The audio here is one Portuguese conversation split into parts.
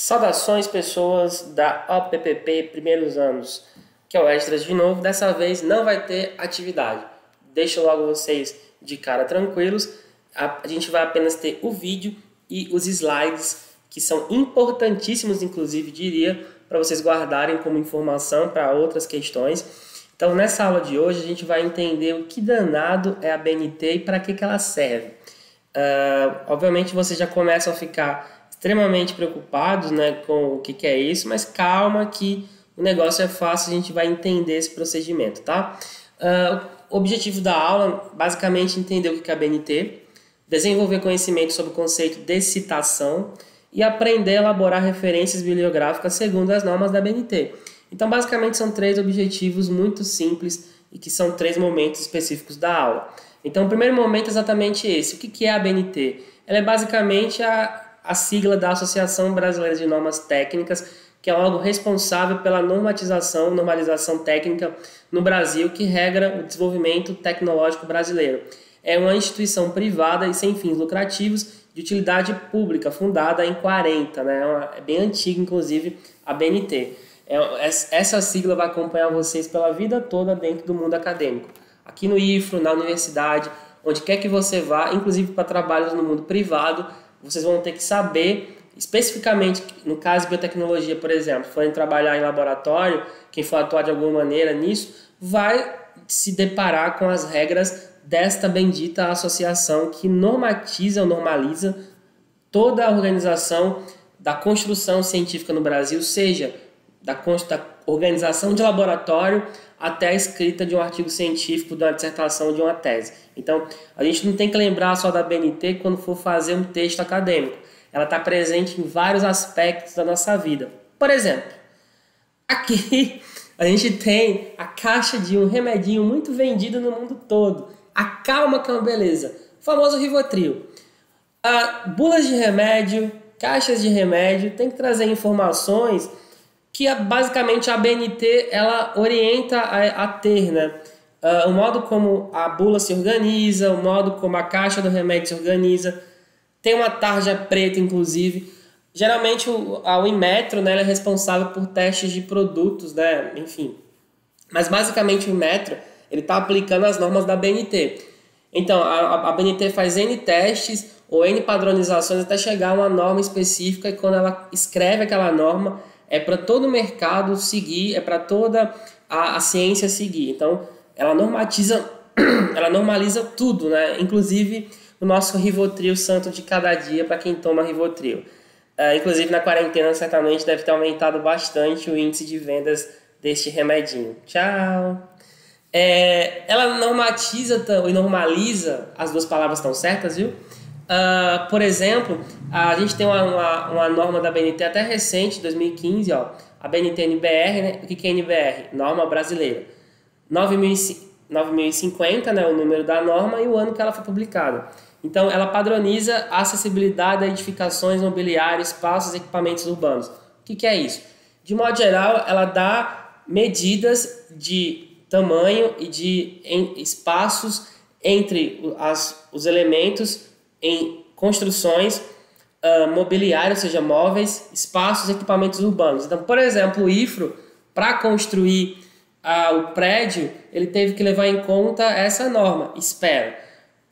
Saudações, pessoas da OPPP primeiros anos, que é o Extras de novo. Dessa vez não vai ter atividade. Deixo logo vocês de cara tranquilos. A gente vai apenas ter o vídeo e os slides, que são importantíssimos, inclusive, diria, para vocês guardarem como informação para outras questões. Então, nessa aula de hoje, a gente vai entender o que danado é a BNT e para que ela serve. Obviamente, vocês já começam a ficar extremamente preocupados, né, com o que é isso, mas calma que o negócio é fácil, a gente vai entender esse procedimento, tá? O objetivo da aula, basicamente, entender o que é a BNT, desenvolver conhecimento sobre o conceito de citação e aprender a elaborar referências bibliográficas segundo as normas da BNT. Então, basicamente, são 3 objetivos muito simples e que são 3 momentos específicos da aula. Então, o primeiro momento é exatamente esse. O que é a BNT? Ela é basicamente a sigla da Associação Brasileira de Normas Técnicas, que é algo responsável pela normalização técnica no Brasil, que regra o desenvolvimento tecnológico brasileiro. É uma instituição privada e sem fins lucrativos de utilidade pública, fundada em 40, né? É bem antiga, inclusive, a BNT. Essa sigla vai acompanhar vocês pela vida toda dentro do mundo acadêmico. Aqui no IFRO, na universidade, onde quer que você vá, inclusive para trabalhos no mundo privado, vocês vão ter que saber, especificamente, no caso de biotecnologia, por exemplo, forem trabalhar em laboratório, quem for atuar de alguma maneira nisso, vai se deparar com as regras desta bendita associação que normatiza ou normaliza toda a organização da construção científica no Brasil, seja da organização de laboratório até a escrita de um artigo científico, de uma dissertação, de uma tese. Então, a gente não tem que lembrar só da BNT quando for fazer um texto acadêmico. Ela está presente em vários aspectos da nossa vida. Por exemplo, aqui a gente tem a caixa de um remedinho muito vendido no mundo todo. Acalma que é uma beleza. O famoso Rivotril. Bulas de remédio, caixas de remédio, tem que trazer informações que basicamente a BNT ela orienta a ter, né? O modo como a bula se organiza, o modo como a caixa do remédio se organiza. Tem uma tarja preta, inclusive. Geralmente o Inmetro, né, ele é responsável por testes de produtos, né? Enfim. Mas basicamente o Inmetro ele está aplicando as normas da BNT. Então a BNT faz N testes ou N padronizações até chegar a uma norma específica, e quando ela escreve aquela norma, é para todo o mercado seguir, é para toda a ciência seguir. Então, ela normaliza tudo, né? Inclusive o nosso Rivotril santo de cada dia para quem toma Rivotril. Inclusive, na quarentena, certamente deve ter aumentado bastante o índice de vendas deste remedinho. Tchau! Ela normatiza e normaliza, as duas palavras estão certas, viu? Por exemplo, a gente tem uma norma da BNT até recente, 2015, ó, a BNT-NBR, né? O que é NBR? Norma brasileira. 9050, né, o número da norma e o ano que ela foi publicada. Então, ela padroniza a acessibilidade a edificações, mobiliário, espaços e equipamentos urbanos. O que é isso? De modo geral, ela dá medidas de tamanho e de espaços entre os elementos em construções, mobiliário, ou seja, móveis, espaços e equipamentos urbanos. Então, por exemplo, o IFRO, para construir o prédio, ele teve que levar em conta essa norma.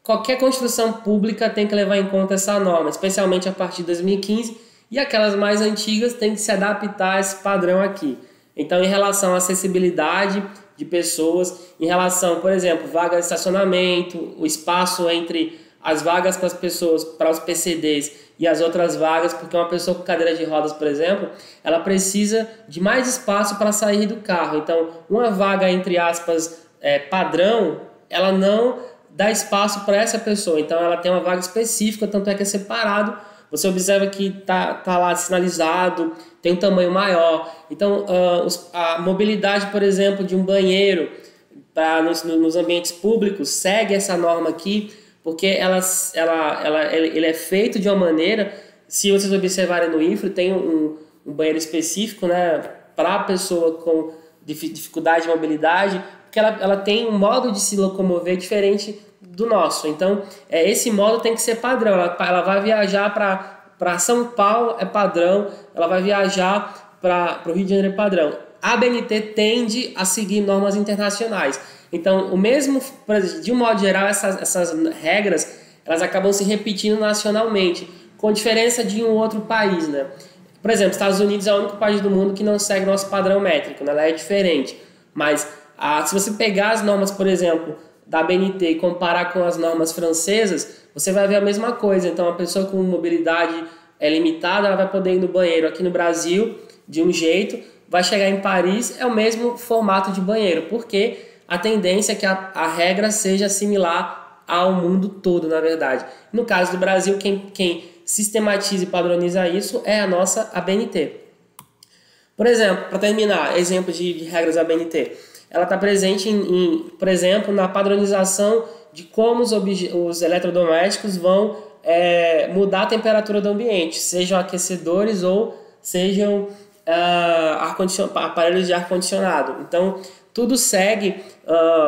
Qualquer construção pública tem que levar em conta essa norma, especialmente a partir de 2015, e aquelas mais antigas têm que se adaptar a esse padrão aqui. Então, em relação à acessibilidade de pessoas, em relação, por exemplo, vaga de estacionamento, o espaço entre as vagas para as pessoas, para os PCDs e as outras vagas, porque uma pessoa com cadeira de rodas, por exemplo, ela precisa de mais espaço para sair do carro. Então, uma vaga, entre aspas, padrão, ela não dá espaço para essa pessoa. Então, ela tem uma vaga específica, tanto é que é separado. Você observa que tá lá sinalizado, tem um tamanho maior. Então, a mobilidade, por exemplo, de um banheiro nos ambientes públicos segue essa norma aqui, porque ele é feito de uma maneira, se vocês observarem no IFRO, tem um banheiro específico, né, para a pessoa com dificuldade de mobilidade, porque ela tem um modo de se locomover diferente do nosso. Então, esse modo tem que ser padrão. Ela vai viajar para para São Paulo é padrão, ela vai viajar para o Rio de Janeiro é padrão. A ABNT tende a seguir normas internacionais. Então, de um modo geral, essas regras elas acabam se repetindo nacionalmente, com diferença de um outro país, né? Por exemplo, Estados Unidos é o único país do mundo que não segue nosso padrão métrico, né? Ela é diferente. Mas se você pegar as normas, por exemplo, da ABNT e comparar com as normas francesas, você vai ver a mesma coisa. Então, a pessoa com mobilidade limitada, ela vai poder ir no banheiro aqui no Brasil de um jeito, vai chegar em Paris, é o mesmo formato de banheiro, porque a tendência é que a regra seja similar ao mundo todo, na verdade. No caso do Brasil, quem sistematiza e padroniza isso é a nossa ABNT. Por exemplo, para terminar, exemplo de regras da ABNT. Ela está presente, por exemplo, na padronização de como os eletrodomésticos vão mudar a temperatura do ambiente, sejam aquecedores ou sejam aparelhos de ar-condicionado. Então, tudo segue,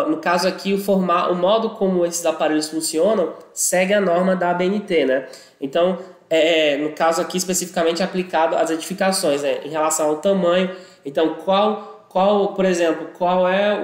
no caso aqui, o modo como esses aparelhos funcionam segue a norma da ABNT, né? Então, no caso aqui especificamente aplicado às edificações, né? Em relação ao tamanho. Então, por exemplo, qual é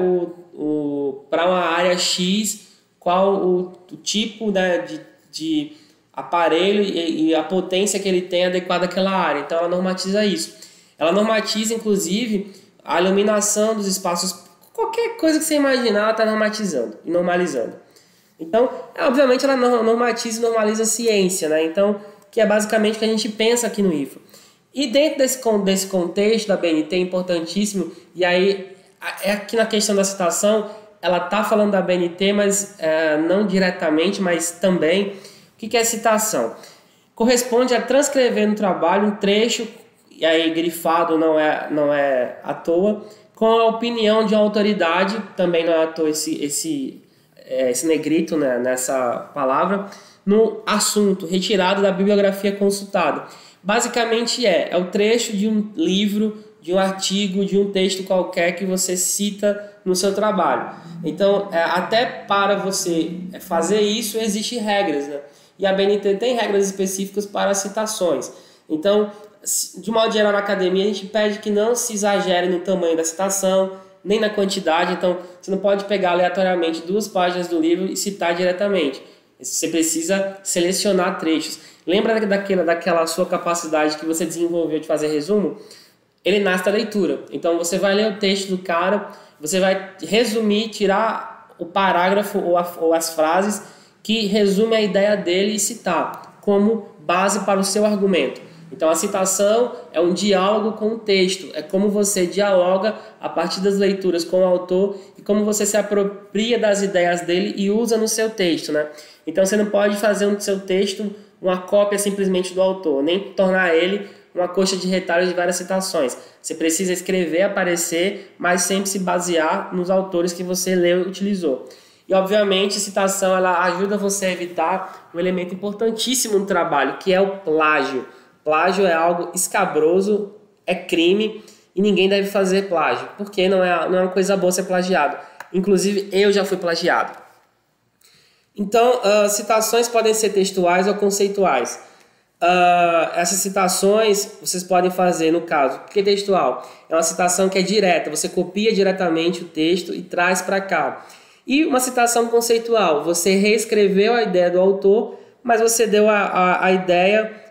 para uma área X, qual o tipo, né, de aparelho e a potência que ele tem adequada àquela área. Então, ela normatiza isso. Ela normatiza, inclusive, a iluminação dos espaços. Qualquer coisa que você imaginar, ela está normatizando e normalizando. Então, obviamente, ela normatiza e normaliza a ciência, né? Então, que é basicamente o que a gente pensa aqui no IFA. E dentro desse contexto da BNT, é importantíssimo, e aí, aqui na questão da citação, ela está falando da BNT, mas não diretamente, mas também. O que é citação? Corresponde a transcrever no trabalho um trecho, e aí grifado não é à toa, com a opinião de uma autoridade, também não é à toa esse negrito, né, nessa palavra, no assunto, retirado da bibliografia consultada. Basicamente é o trecho de um livro, de um artigo, de um texto qualquer que você cita no seu trabalho. Então, até para você fazer isso, existem regras, né? E a BNT tem regras específicas para citações. Então, de modo geral, na academia, a gente pede que não se exagere no tamanho da citação, nem na quantidade. Então, você não pode pegar aleatoriamente 2 páginas do livro e citar diretamente. Você precisa selecionar trechos. Lembra daquela sua capacidade que você desenvolveu de fazer resumo? Ele nasce da leitura. Então, você vai ler o texto do cara, você vai resumir, tirar o parágrafo ou as frases que resume a ideia dele e citar como base para o seu argumento. Então, a citação é um diálogo com o texto, é como você dialoga a partir das leituras com o autor e como você se apropria das ideias dele e usa no seu texto, né? Então, você não pode fazer no seu texto uma cópia simplesmente do autor, nem tornar ele uma coxa de retalhos de várias citações. Você precisa escrever, aparecer, mas sempre se basear nos autores que você leu e utilizou. E, obviamente, a citação ela ajuda você a evitar um elemento importantíssimo no trabalho, que é o plágio. Plágio é algo escabroso, é crime e ninguém deve fazer plágio, porque não é uma coisa boa ser plagiado. Inclusive, eu já fui plagiado. Então, citações podem ser textuais ou conceituais. Essas citações vocês podem fazer, no caso, o que é textual? É uma citação que é direta, você copia diretamente o texto e traz para cá. E uma citação conceitual, você reescreveu a ideia do autor, mas você deu a ideia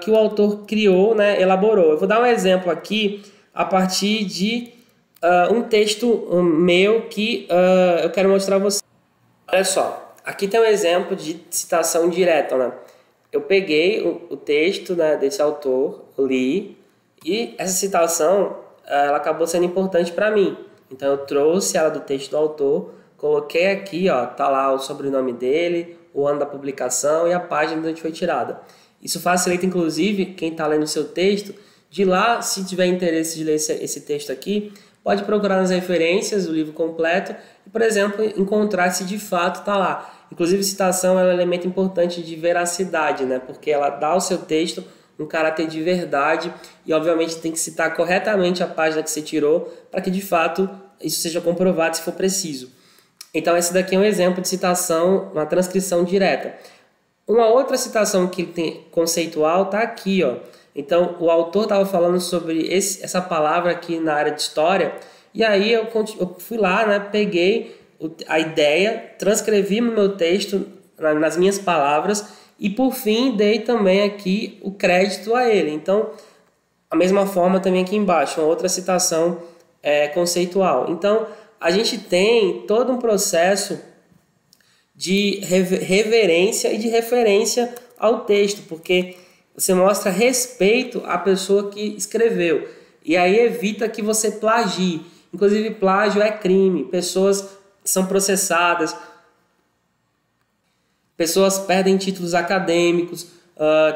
que o autor criou, né, elaborou. Eu vou dar um exemplo aqui a partir de um texto meu que eu quero mostrar a vocês. Olha só, aqui tem um exemplo de citação direta, né? Eu peguei o texto, né, desse autor, li, e essa citação ela acabou sendo importante para mim. Então eu trouxe ela do texto do autor, coloquei aqui, ó, tá lá o sobrenome dele, o ano da publicação e a página de onde foi tirada. Isso facilita, inclusive, quem está lendo o seu texto, de lá, se tiver interesse de ler esse texto aqui, pode procurar nas referências o livro completo e, por exemplo, encontrar se de fato está lá. Inclusive, citação é um elemento importante de veracidade, né? Porque ela dá ao seu texto um caráter de verdade e, obviamente, tem que citar corretamente a página que você tirou para que, de fato, isso seja comprovado se for preciso. Então, esse daqui é um exemplo de citação, uma transcrição direta. Uma outra citação que tem conceitual está aqui, ó. Então, o autor estava falando sobre essa palavra aqui na área de história, e aí eu fui lá, né, peguei a ideia, transcrevi no meu texto, nas minhas palavras, e por fim dei também aqui o crédito a ele. Então, a mesma forma também aqui embaixo, uma outra citação conceitual. Então, a gente tem todo um processo de reverência e de referência ao texto, porque você mostra respeito à pessoa que escreveu. E aí evita que você plagie. Inclusive, plágio é crime. Pessoas são processadas, pessoas perdem títulos acadêmicos,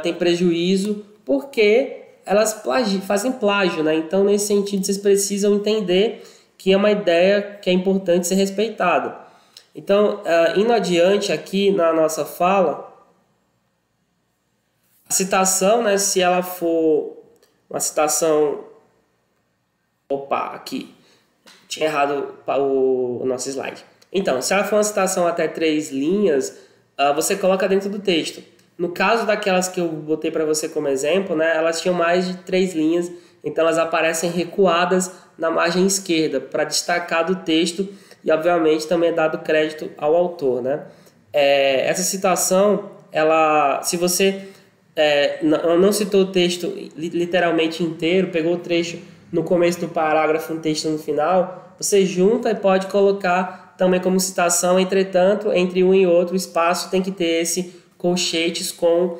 têm prejuízo, porque elas fazem plágio, né? Então, nesse sentido, vocês precisam entender que é uma ideia que é importante ser respeitada. Então, indo adiante aqui na nossa fala, a citação, né, se ela for uma citação... Opa, aqui. Tinha errado o nosso slide. Então, se ela for uma citação até 3 linhas, você coloca dentro do texto. No caso daquelas que eu botei para você como exemplo, né, elas tinham mais de 3 linhas, então elas aparecem recuadas na margem esquerda para destacar do texto e, obviamente, também é dado crédito ao autor, né? Essa citação, se você não citou o texto literalmente inteiro, pegou o trecho no começo do parágrafo, um texto no final, você junta e pode colocar também como citação. Entretanto, entre um e outro espaço tem que ter esse colchetes com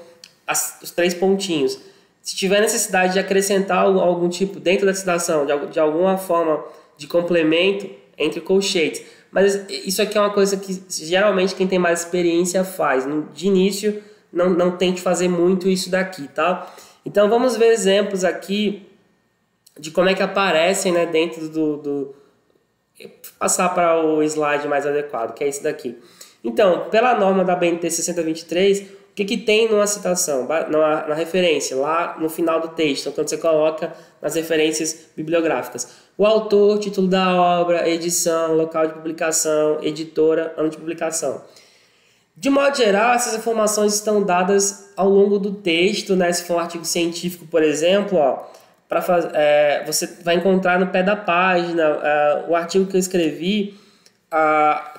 os 3 pontinhos. Se tiver necessidade de acrescentar algum tipo dentro da citação, de alguma forma de complemento, entre colchetes. Mas isso aqui é uma coisa que geralmente quem tem mais experiência faz. De início, não tente fazer muito isso daqui, tá? Então vamos ver exemplos aqui de como é que aparecem, né, dentro do... Vou passar para o slide mais adequado, que é esse daqui. Então, pela norma da BNT 6023, o que tem numa citação, na referência, lá no final do texto, quando você coloca nas referências bibliográficas? O autor, título da obra, edição, local de publicação, editora, ano de publicação. De modo geral, essas informações estão dadas ao longo do texto, né? Se for um artigo científico, por exemplo, você vai encontrar no pé da página. O artigo que eu escrevi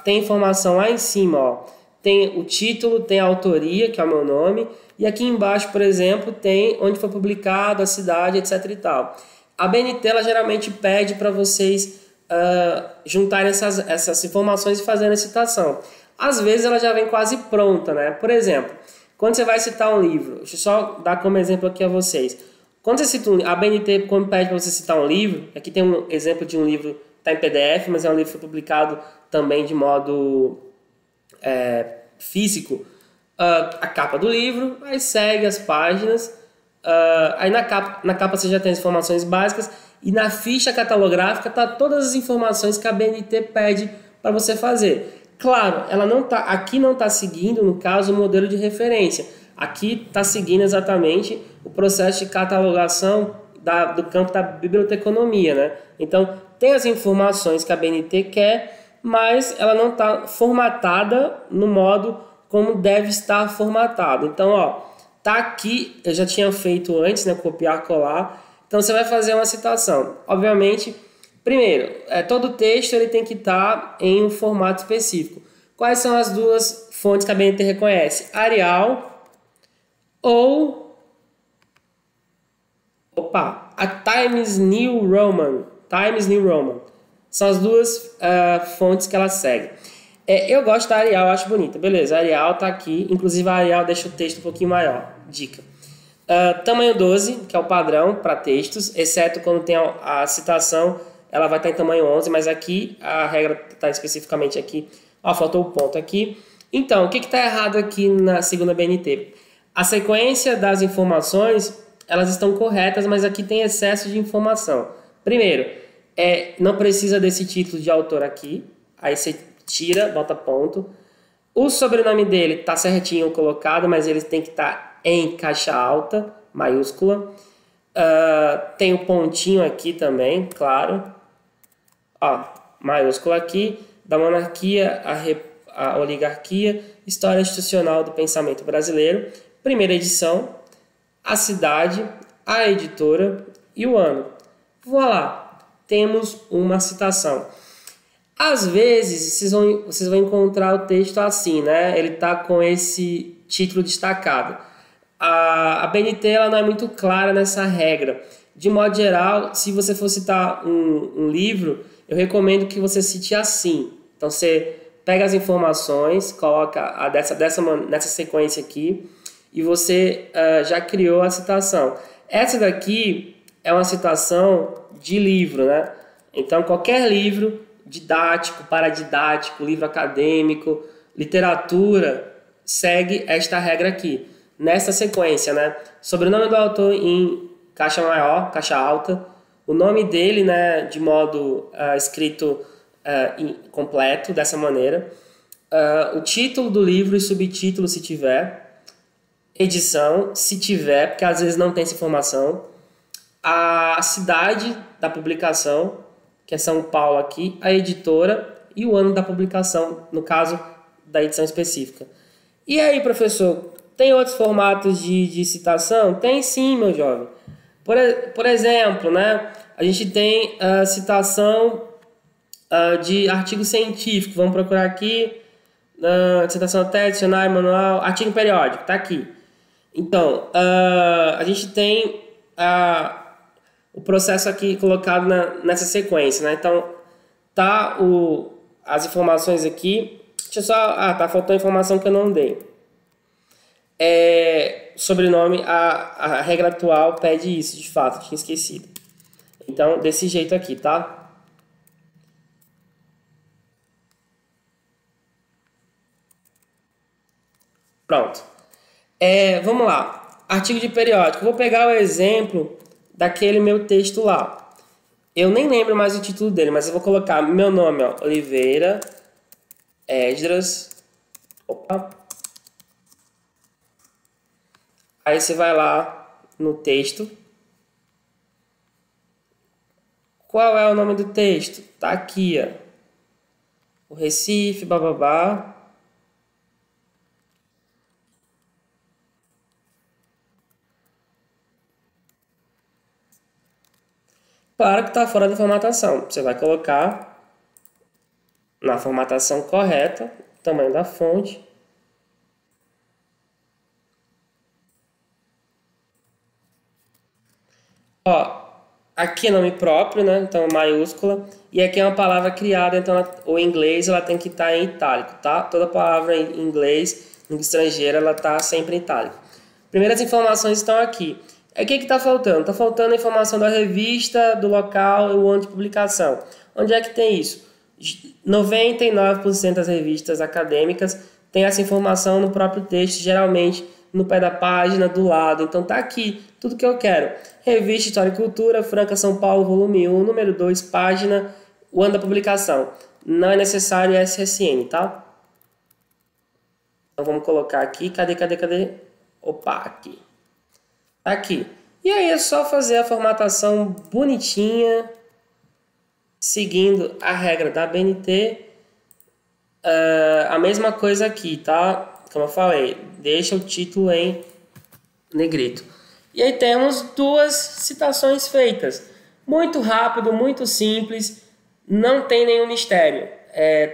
tem informação lá em cima, ó. Tem o título, tem a autoria, que é o meu nome, e aqui embaixo, por exemplo, tem onde foi publicado, a cidade, etc e tal. A BNT, ela geralmente pede para vocês juntarem essas informações e fazerem a citação. Às vezes ela já vem quase pronta, né? Por exemplo, quando você vai citar um livro, deixa eu só dar como exemplo aqui a vocês. Quando você cita a BNT, quando pede para você citar um livro, aqui tem um exemplo de um livro, está em PDF, mas é um livro que foi publicado também de modo físico. A capa do livro, aí segue as páginas, aí na capa você já tem as informações básicas, e na ficha catalográfica tá todas as informações que a BNT pede para você fazer. Claro, ela aqui não está seguindo, no caso, o modelo de referência. Aqui está seguindo exatamente o processo de catalogação do campo da biblioteconomia, né? Então, tem as informações que a BNT quer, mas ela não está formatada no modo como deve estar formatado. Então, ó, tá aqui, eu já tinha feito antes, né? Copiar, colar. Então, você vai fazer uma citação. Obviamente, primeiro, todo texto ele tem que estar em um formato específico. Quais são as 2 fontes que a BNT reconhece? Arial ou a Times New Roman. Times New Roman. São as 2 fontes que ela segue. Eu gosto da Arial, eu acho bonita. Beleza, a Arial tá aqui. Inclusive a Arial deixa o texto um pouquinho maior. Dica. Tamanho 12, que é o padrão para textos, exceto quando tem a citação, ela vai estar em tamanho 11, mas aqui a regra está especificamente aqui. Faltou o ponto aqui. Então, o que está errado aqui na segunda BNT? A sequência das informações, elas estão corretas, mas aqui tem excesso de informação. Primeiro, não precisa desse título de autor aqui, aí você tira, bota ponto. O sobrenome dele está certinho colocado, mas ele tem que estar em caixa alta, maiúscula. Tem o pontinho aqui também, claro. Maiúsculo aqui. Da monarquia a Oligarquia, História Institucional do Pensamento Brasileiro, primeira edição, a cidade, a editora e o ano. Voilà, temos uma citação. Às vezes, vocês vão encontrar o texto assim, né? Ele está com esse título destacado. A BNT ela não é muito clara nessa regra. De modo geral, se você for citar um livro, eu recomendo que você cite assim. Então, você pega as informações, coloca nessa sequência aqui, e você já criou a citação. Essa daqui é uma citação de livro, né? Então, qualquer livro didático, paradidático, livro acadêmico, literatura, segue esta regra aqui. Nessa sequência, né? Sobrenome do autor em caixa maior, caixa alta, o nome dele, né, de modo escrito completo, dessa maneira, o título do livro e subtítulo, se tiver, edição, se tiver, porque às vezes não tem essa informação, a cidade da publicação, que é São Paulo aqui, a editora e o ano da publicação, no caso da edição específica. E aí, professor, tem outros formatos de citação? Tem sim, meu jovem. Por exemplo, né, a gente tem citação de artigo científico. Vamos procurar aqui, citação técnica, dicionário, manual, artigo periódico, está aqui. Então, a gente tem o processo aqui colocado nessa sequência, né? Então, tá as informações aqui. Deixa eu só... tá faltando informação que eu não dei. Sobrenome, a regra atual pede isso, de fato, tinha esquecido. Então, desse jeito aqui, tá? Pronto. Vamos lá. Artigo de periódico. Vou pegar o exemplo daquele meu texto lá. Eu nem lembro mais o título dele, mas eu vou colocar meu nome, ó, Oliveira Esdras. Opa. Aí você vai lá no texto. Qual é o nome do texto? Tá aqui, ó. O Recife, bababá. Claro que está fora da formatação. Você vai colocar na formatação correta, o tamanho da fonte. Ó, aqui é nome próprio, né? Então maiúscula. E aqui é uma palavra criada, então o inglês ela tem que estar em itálico, tá? Toda palavra em inglês, língua estrangeira, ela está sempre em itálico. Primeiras informações estão aqui. O que está faltando? Está faltando a informação da revista, do local e o ano de publicação. Onde é que tem isso? 99% das revistas acadêmicas tem essa informação no próprio texto, geralmente no pé da página, do lado. Então tá aqui tudo que eu quero. Revista História e Cultura, Franca, São Paulo, volume 1, número 2, página, o ano da publicação. Não é necessário SSN, tá? Então vamos colocar aqui. Cadê? Opa, aqui. Aqui. E aí é só fazer a formatação bonitinha, seguindo a regra da BNT. A mesma coisa aqui, tá? Como eu falei, deixa o título em negrito. E aí temos duas citações feitas. Muito rápido, muito simples, não tem nenhum mistério.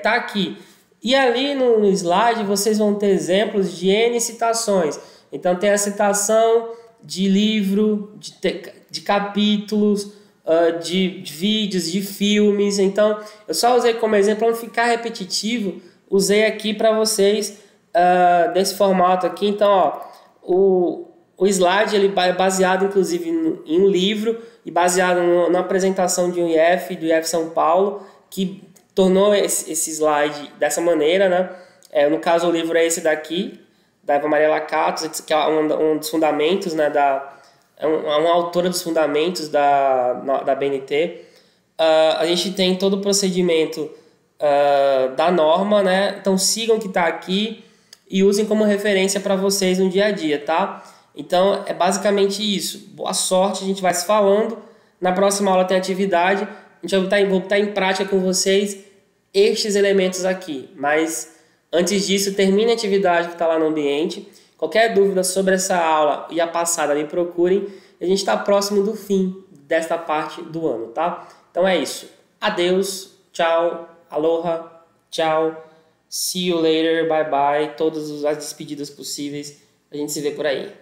Tá aqui. E ali no slide vocês vão ter exemplos de N citações. Então tem a citação de livro, de capítulos, de vídeos, de filmes. Então, eu só usei como exemplo, para não ficar repetitivo, usei aqui para vocês desse formato aqui. Então, ó, o slide ele é baseado, inclusive, em um livro e baseado na apresentação de um IF, do IF São Paulo, que tornou esse slide dessa maneira, né? No caso, o livro é esse daqui, da Eva Maria Lacatos, que é um dos fundamentos, né, uma autora dos fundamentos da BNT. A gente tem todo o procedimento da norma, né? Então sigam o que está aqui e usem como referência para vocês no dia a dia, tá? Então é basicamente isso. Boa sorte, a gente vai se falando. Na próxima aula tem atividade. A gente vai botar em prática com vocês estes elementos aqui. Mas Antes disso, termine a atividade que está lá no ambiente. Qualquer dúvida sobre essa aula e a passada, me procurem. A gente está próximo do fim desta parte do ano, tá? Então é isso. Adeus, tchau, aloha, tchau, see you later, bye bye, todas as despedidas possíveis. A gente se vê por aí.